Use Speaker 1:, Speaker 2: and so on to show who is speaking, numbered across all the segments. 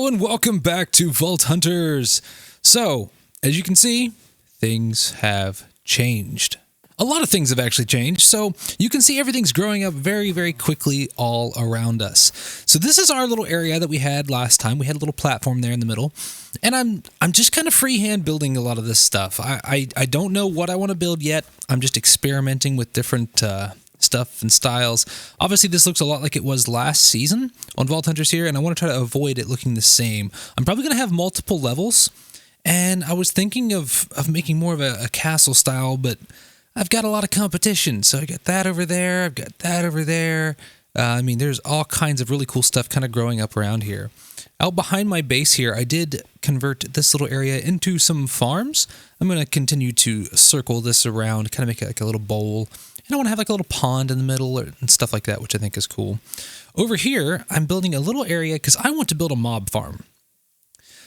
Speaker 1: Hello and welcome back to Vault Hunters. So, as you can see, things have changed. A lot of things have actually changed, so you can see everything's growing up very, very quickly all around us. So this is our little area that we had last time. We had a little platform there in the middle, and I'm just kind of freehand building a lot of this stuff. I don't know what I want to build yet. I'm just experimenting with different stuff and styles. Obviously, this looks a lot like it was last season on Vault Hunters here, and I want to try to avoid it looking the same. I'm probably going to have multiple levels, and I was thinking of making more of a castle style, but I've got a lot of competition. So I got that over there, I've got that over there. I mean, there's all kinds of really cool stuff kind of growing up around here. Out behind my base here, I did convert this little area into some farms. I'm going to continue to circle this around, kind of make it like a little bowl. And I want to have like a little pond in the middle and stuff like that, which I think is cool. Over here, I'm building a little area because I want to build a mob farm.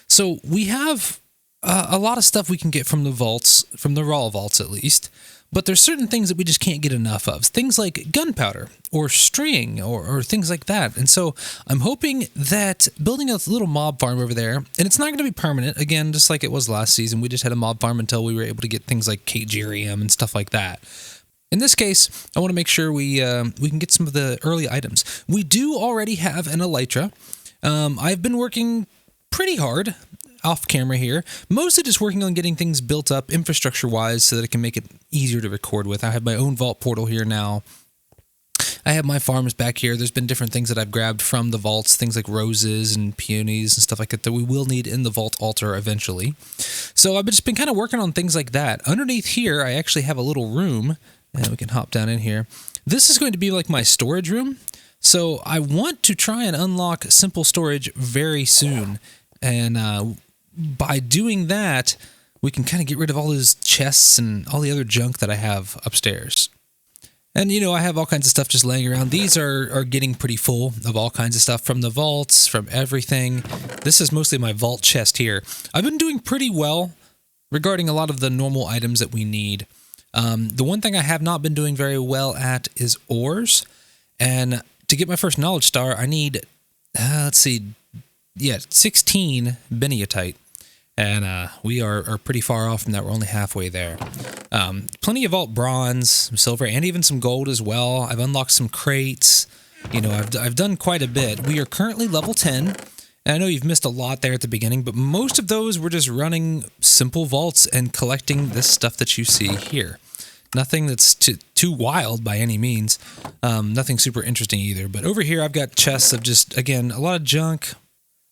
Speaker 1: So we have a lot of stuff we can get from the vaults, from the raw vaults at least. But there's certain things that we just can't get enough of. Things like gunpowder or string or things like that. And so I'm hoping that building a little mob farm over there, and it's not going to be permanent, again, just like it was last season. We just had a mob farm until we were able to get things like Kagerium and stuff like that. In this case, I want to make sure we can get some of the early items. We do already have an elytra. I've been working pretty hard off camera here, mostly just working on getting things built up infrastructure-wise so that I can make it easier to record with. I have my own vault portal here now. I have my farms back here. There's been different things that I've grabbed from the vaults, things like roses and peonies and stuff like that we will need in the vault altar eventually. So I've just been kind of working on things like that. Underneath here, I actually have a little room, and we can hop down in here. This is going to be like my storage room. So I want to try and unlock simple storage very soon. And by doing that, we can kind of get rid of all those chests and all the other junk that I have upstairs. And, you know, I have all kinds of stuff just laying around. These are getting pretty full of all kinds of stuff from the vaults, from everything. This is mostly my vault chest here. I've been doing pretty well regarding a lot of the normal items that we need. The one thing I have not been doing very well at is ores. And to get my first knowledge star, I need, 16 beniotite. And we are pretty far off from that. We're only halfway there. Plenty of vault bronze, some silver, and even some gold as well. I've unlocked some crates. You know, I've done quite a bit. We are currently level 10. And I know you've missed a lot there at the beginning, but most of those were just running simple vaults and collecting this stuff that you see here. Nothing that's too wild by any means. Nothing super interesting either. But over here, I've got chests of just, again, a lot of junk.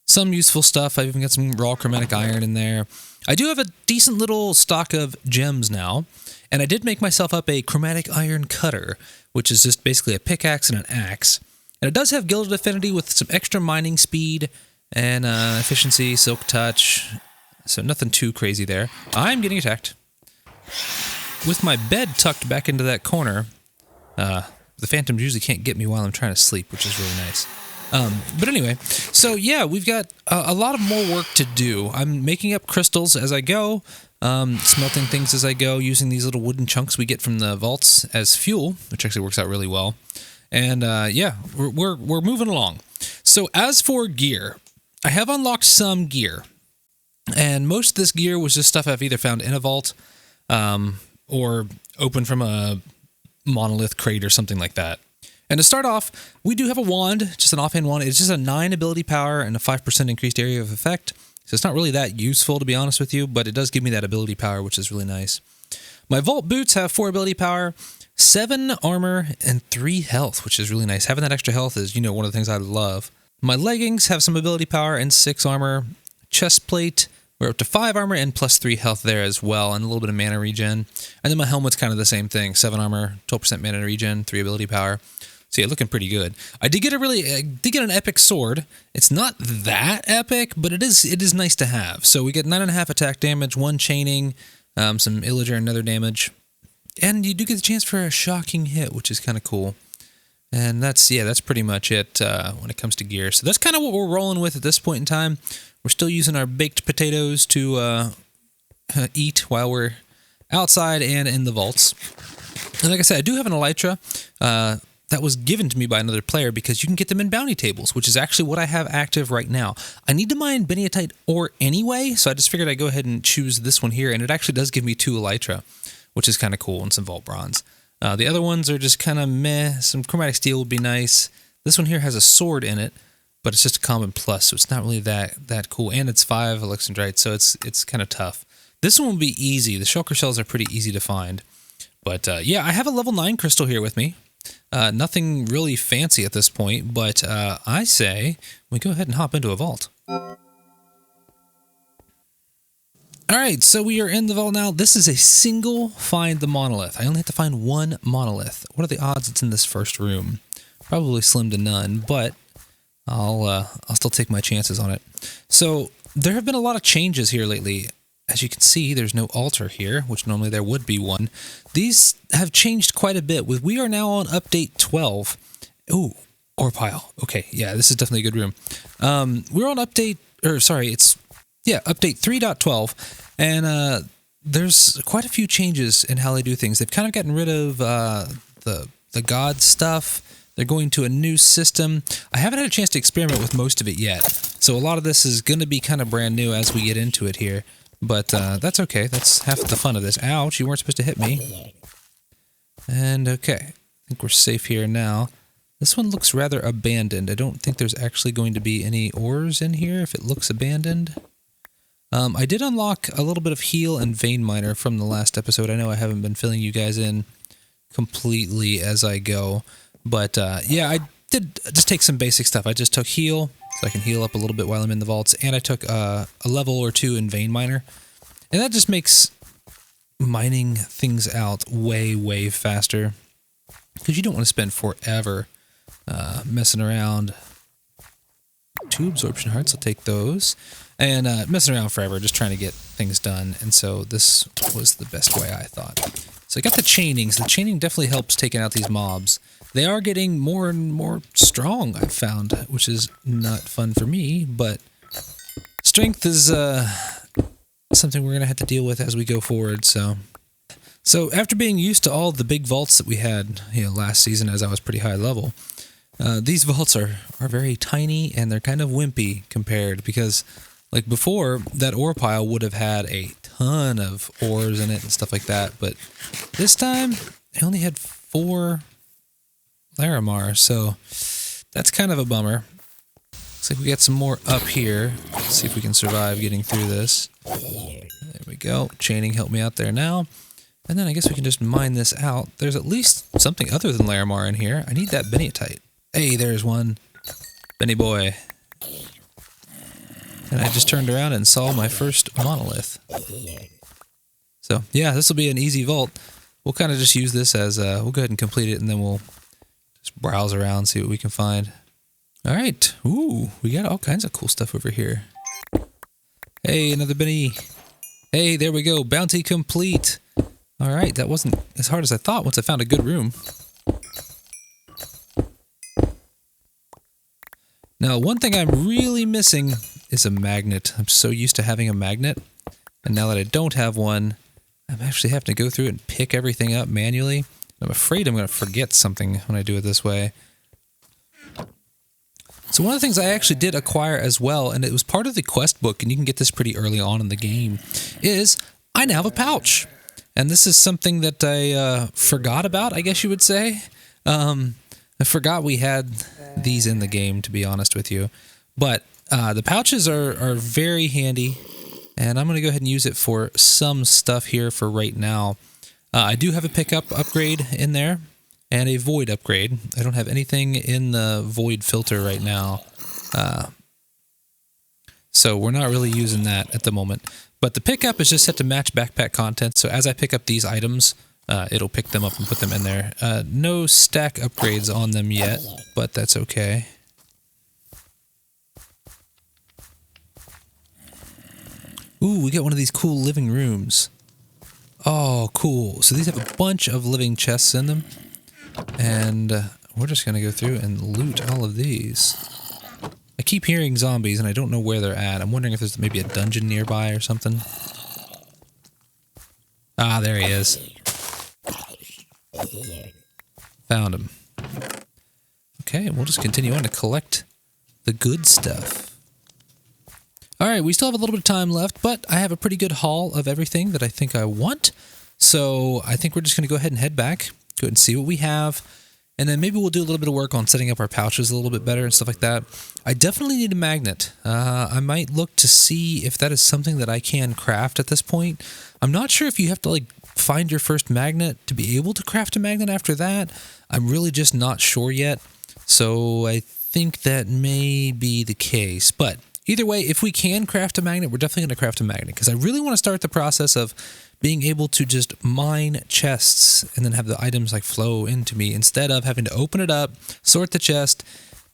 Speaker 1: Some useful stuff. I've even got some raw chromatic iron in there. I do have a decent little stock of gems now, and I did make myself up a chromatic iron cutter, which is just basically a pickaxe and an axe. And it does have gilded affinity with some extra mining speed and efficiency, silk touch, so nothing too crazy there. I'm getting attacked. With my bed tucked back into that corner, the phantoms usually can't get me while I'm trying to sleep, which is really nice. But anyway, so yeah, we've got a lot of more work to do. I'm making up crystals as I go, smelting things as I go, using these little wooden chunks we get from the vaults as fuel, which actually works out really well. And yeah, we're moving along. So as for gear, I have unlocked some gear, and most of this gear was just stuff I've either found in a vault, or opened from a monolith crate or something like that. And to start off, we do have a wand, just an offhand wand. It's just a 9 ability power and a 5% increased area of effect. So it's not really that useful, to be honest with you, but it does give me that ability power, which is really nice. My vault boots have 4 ability power, 7 armor, and 3 health, which is really nice. Having that extra health is, you know, one of the things I love. My leggings have some ability power and 6 armor. Chest plate, we're up to 5 armor and plus 3 health there as well, and a little bit of mana regen. And then my helmet's kind of the same thing, 7 armor, 12% mana regen, 3 ability power. So yeah, looking pretty good. I did get an epic sword. It's not that epic, but it is nice to have. So we get 9.5 attack damage, 1 chaining, some illager and nether damage. And you do get the chance for a shocking hit, which is kind of cool. And that's pretty much it when it comes to gear. So that's kind of what we're rolling with at this point in time. We're still using our baked potatoes to eat while we're outside and in the vaults. And like I said, I do have an elytra. that was given to me by another player because you can get them in bounty tables, which is actually what I have active right now. I need to mine Beniatite ore anyway, so I just figured I'd go ahead and choose this one here, and it actually does give me 2 elytra, which is kind of cool, and some vault bronze. The other ones are just kind of meh. Some chromatic steel would be nice. This one here has a sword in it, but it's just a common plus, so it's not really that cool. And it's 5 elixandrite, so it's kind of tough. This one will be easy. The shulker shells are pretty easy to find. But yeah, I have a level 9 crystal here with me. Nothing really fancy at this point, but I say we go ahead and hop into a vault. Alright, so we are in the vault now. This is a single find the monolith. I only have to find 1 monolith. What are the odds it's in this first room? Probably slim to none, but I'll still take my chances on it. So there have been a lot of changes here lately. As you can see, there's no altar here, which normally there would be one. These have changed quite a bit. We are now on update 12. Ooh, ore pile. Okay, yeah, this is definitely a good room. We're on update, or sorry, it's, yeah, update 3.12, and there's quite a few changes in how they do things. They've kind of gotten rid of the god stuff. They're going to a new system. I haven't had a chance to experiment with most of it yet, so a lot of this is going to be kind of brand new as we get into it here. But that's okay. That's half the fun of this. Ouch, you weren't supposed to hit me. And okay, I think we're safe here now. This one looks rather abandoned. I don't think there's actually going to be any ores in here if it looks abandoned. I did unlock a little bit of heal and vein miner from the last episode. I know I haven't been filling you guys in completely as I go. But yeah, I did just take some basic stuff. I just took heal, so I can heal up a little bit while I'm in the vaults, and I took a level or 2 in vein miner. And that just makes mining things out way, way faster, because you don't want to spend forever messing around. 2 absorption hearts, I'll take those. And messing around forever, just trying to get things done. And so this was the best way, I thought. So I got the chainings. The chaining definitely helps taking out these mobs. They are getting more and more strong, I've found, which is not fun for me, but strength is something we're going to have to deal with as we go forward. So after being used to all the big vaults that we had, last season as I was pretty high level, these vaults are very tiny and they're kind of wimpy compared, because like before, that ore pile would have had a ton of ores in it and stuff like that, but this time I only had 4 Larimar, so that's kind of a bummer. Looks like we got some more up here. Let's see if we can survive getting through this. There we go. Chaining helped me out there now. And then I guess we can just mine this out. There's at least something other than Larimar in here. I need that Beniatite. Hey, there's one. Benny boy. And I just turned around and saw my first monolith. So, yeah, this will be an easy vault. We'll kind of just use this as, we'll go ahead and complete it, and then we'll just browse around, see what we can find. All right. Ooh, we got all kinds of cool stuff over here. Hey, another Benny. Hey, there we go. Bounty complete. All right, that wasn't as hard as I thought once I found a good room. Now, one thing I'm really missing is a magnet. I'm so used to having a magnet, and now that I don't have one, I'm actually having to go through and pick everything up manually. I'm afraid I'm going to forget something when I do it this way. So one of the things I actually did acquire as well, and it was part of the quest book, and you can get this pretty early on in the game, is I now have a pouch. And this is something that I forgot about, I guess you would say. I forgot we had these in the game, to be honest with you. But the pouches are very handy, and I'm going to go ahead and use it for some stuff here for right now. I do have a pickup upgrade in there, and a void upgrade. I don't have anything in the void filter right now, so we're not really using that at the moment. But the pickup is just set to match backpack content, so as I pick up these items, it'll pick them up and put them in there. No stack upgrades on them yet, but that's okay. Ooh, we got one of these cool living rooms. Oh, cool. So these have a bunch of living chests in them. And we're just going to go through and loot all of these. I keep hearing zombies, and I don't know where they're at. I'm wondering if there's maybe a dungeon nearby or something. Ah, there he is. Found him. Okay, we'll just continue on to collect the good stuff. All right, we still have a little bit of time left, but I have a pretty good haul of everything that I think I want. So I think we're just going to go ahead and head back, go ahead and see what we have, and then maybe we'll do a little bit of work on setting up our pouches a little bit better and stuff like that. I definitely need a magnet. I might look to see if that is something that I can craft at this point. I'm not sure if you have to like find your first magnet to be able to craft a magnet after that. I'm really just not sure yet. So I think that may be the case, but either way, if we can craft a magnet, we're definitely going to craft a magnet because I really want to start the process of being able to just mine chests and then have the items like flow into me instead of having to open it up, sort the chest,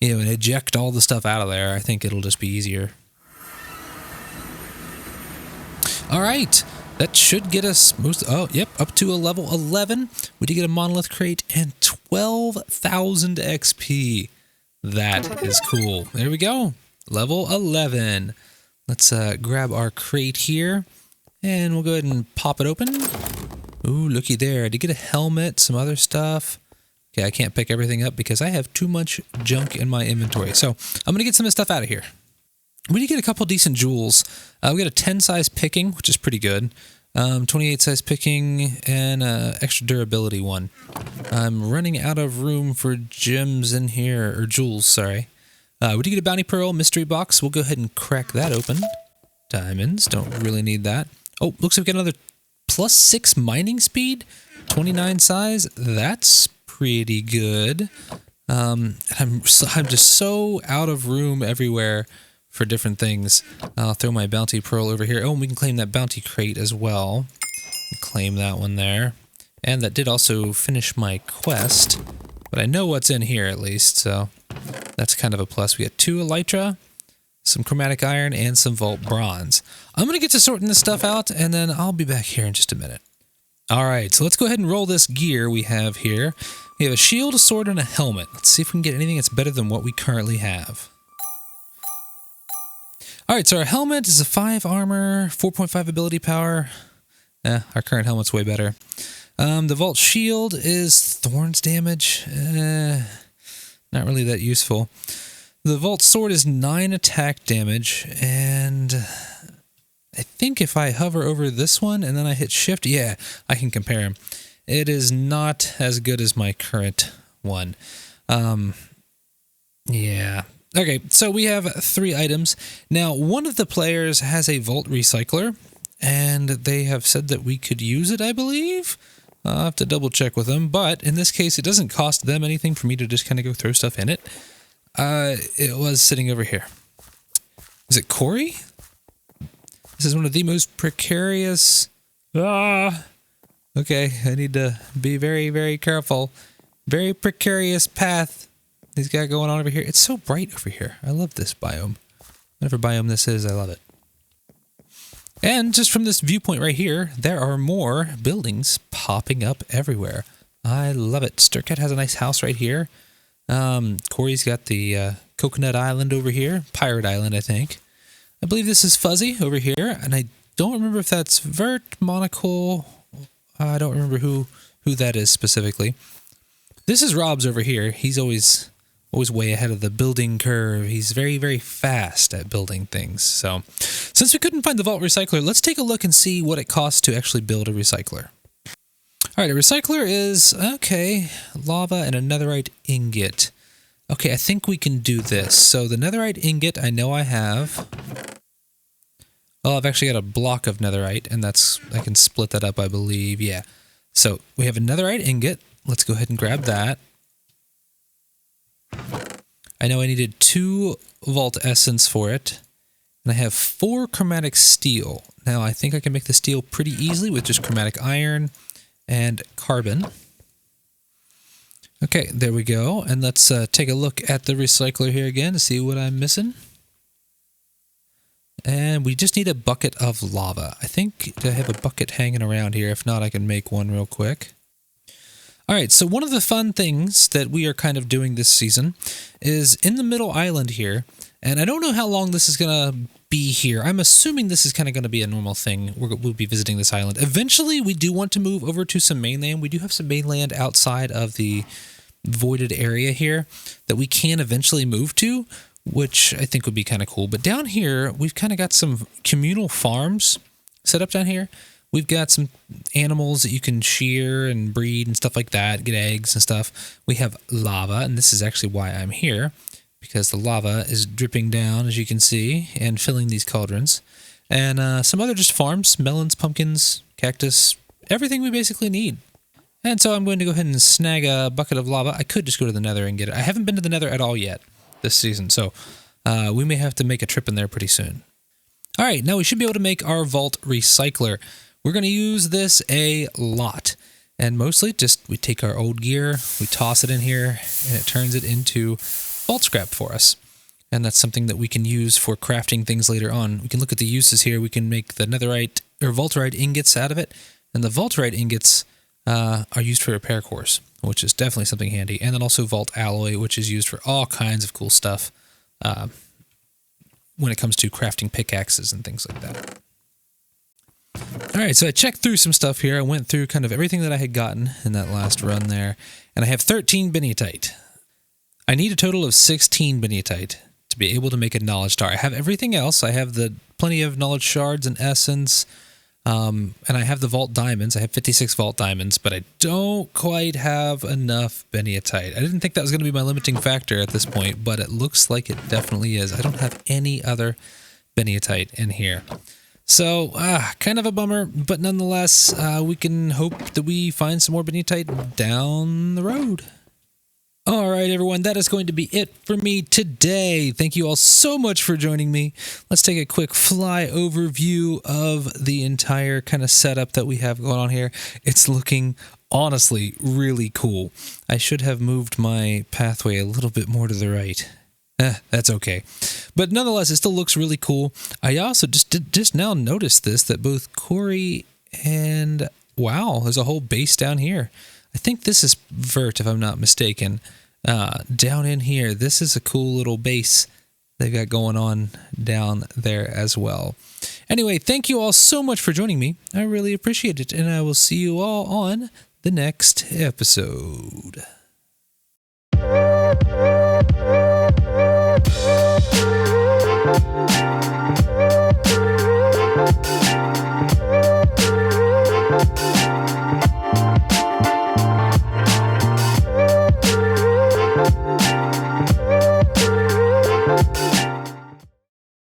Speaker 1: you know, and eject all the stuff out of there. I think it'll just be easier. All right. That should get us up to a level 11. We did get a monolith crate and 12,000 XP. That is cool. There we go. Level 11. Let's grab our crate here, and we'll go ahead and pop it open. Ooh, looky there. I did get a helmet, some other stuff. Okay, I can't pick everything up because I have too much junk in my inventory. So I'm going to get some of this stuff out of here. We did get a couple decent jewels. We got a 10 size picking, which is pretty good. 28 size picking and extra durability one. I'm running out of room for gems in here, or jewels, sorry. We did get a bounty pearl mystery box. We'll go ahead and crack that open. Diamonds, don't really need that. Oh, looks like we got another +6 mining speed, 29 size. That's pretty good. I'm just so out of room everywhere for different things. I'll throw my bounty pearl over here. Oh, and we can claim that bounty crate as well. Claim that one there. And that did also finish my quest. But I know what's in here at least, so that's kind of a plus. We got 2 elytra, some chromatic iron, and some vault bronze. I'm going to get to sorting this stuff out, and then I'll be back here in just a minute. All right, so let's go ahead and roll this gear we have here. We have a shield, a sword, and a helmet. Let's see if we can get anything that's better than what we currently have. All right, so our helmet is a 5 armor, 4.5 ability power. Our current helmet's way better. The vault shield is thorns damage. Not really that useful. The vault sword is 9 attack damage, and I think if I hover over this one and then I hit shift, yeah, I can compare them. It is not as good as my current one. Yeah. Okay, so we have 3 items. Now, one of the players has a vault recycler, and they have said that we could use it, I believe. I'll have to double check with them, but in this case, it doesn't cost them anything for me to just kind of go throw stuff in it. It was sitting over here. Is it Corey? This is one of the most precarious... Okay, I need to be very, very careful. Very precarious path he's got going on over here. It's so bright over here. I love this biome. Whatever biome this is, I love it. And just from this viewpoint right here, there are more buildings popping up everywhere. I love it. Sturcat has a nice house right here. Corey's got the Coconut Island over here. Pirate Island, I think. I believe this is Fuzzy over here, and I don't remember if that's Vert, Monocle. I don't remember who that is specifically. This is Rob's over here. He's always way ahead of the building curve. He's very, very fast at building things. So, since we couldn't find the vault recycler, let's take a look and see what it costs to actually build a recycler. All right, a recycler is, okay, lava and a netherite ingot. Okay, I think we can do this. So the netherite ingot, I know I have. Oh, I've actually got a block of netherite, and I can split that up, I believe. Yeah. So we have a netherite ingot. Let's go ahead and grab that. I know I needed 2 vault essence for it, and I have 4 chromatic steel. Now I think I can make the steel pretty easily with just chromatic iron and carbon. Okay, there we go. And let's take a look at the recycler here again to see what I'm missing. And we just need a bucket of lava. I think I have a bucket hanging around here. If not, I can make one real quick. All right, so one of the fun things that we are kind of doing this season is in the middle island here, and I don't know how long this is going to be here. I'm assuming this is kind of going to be a normal thing. We'll be visiting this island. Eventually, we do want to move over to some mainland. We do have some mainland outside of the voided area here that we can eventually move to, which I think would be kind of cool. But down here, we've kind of got some communal farms set up down here. We've got some animals that you can shear and breed and stuff like that, get eggs and stuff. We have lava, and this is actually why I'm here, because the lava is dripping down, as you can see, and filling these cauldrons. And some other just farms, melons, pumpkins, cactus, everything we basically need. And so I'm going to go ahead and snag a bucket of lava. I could just go to the nether and get it. I haven't been to the nether at all yet this season, so we may have to make a trip in there pretty soon. All right, now we should be able to make our vault recycler. We're going to use this a lot, and mostly just we take our old gear, we toss it in here, and it turns it into vault scrap for us. And that's something that we can use for crafting things later on. We can look at the uses here. We can make the netherite or vaulterite ingots out of it, and the vaulterite ingots are used for repair cores, which is definitely something handy. And then also vault alloy, which is used for all kinds of cool stuff when it comes to crafting pickaxes and things like that. All right, so I checked through some stuff here. I went through kind of everything that I had gotten in that last run there, and I have 13 beniatite. I need a total of 16 beniatite to be able to make a knowledge star. I have everything else. I have plenty of knowledge shards and essence, and I have the vault diamonds. I have 56 vault diamonds, but I don't quite have enough beniatite. I didn't think that was going to be my limiting factor at this point, but it looks like it definitely is. I don't have any other beniatite in here. So, kind of a bummer, but nonetheless, we can hope that we find some more beniatite down the road. All right, everyone, that is going to be it for me today. Thank you all so much for joining me. Let's take a quick fly overview of the entire kind of setup that we have going on here. It's looking, honestly, really cool. I should have moved my pathway a little bit more to the right. That's okay. But nonetheless, it still looks really cool. I also just now noticed this, that both Corey and... Wow, there's a whole base down here. I think this is Vert, if I'm not mistaken. Down in here, this is a cool little base they've got going on down there as well. Anyway, thank you all so much for joining me. I really appreciate it, and I will see you all on the next episode.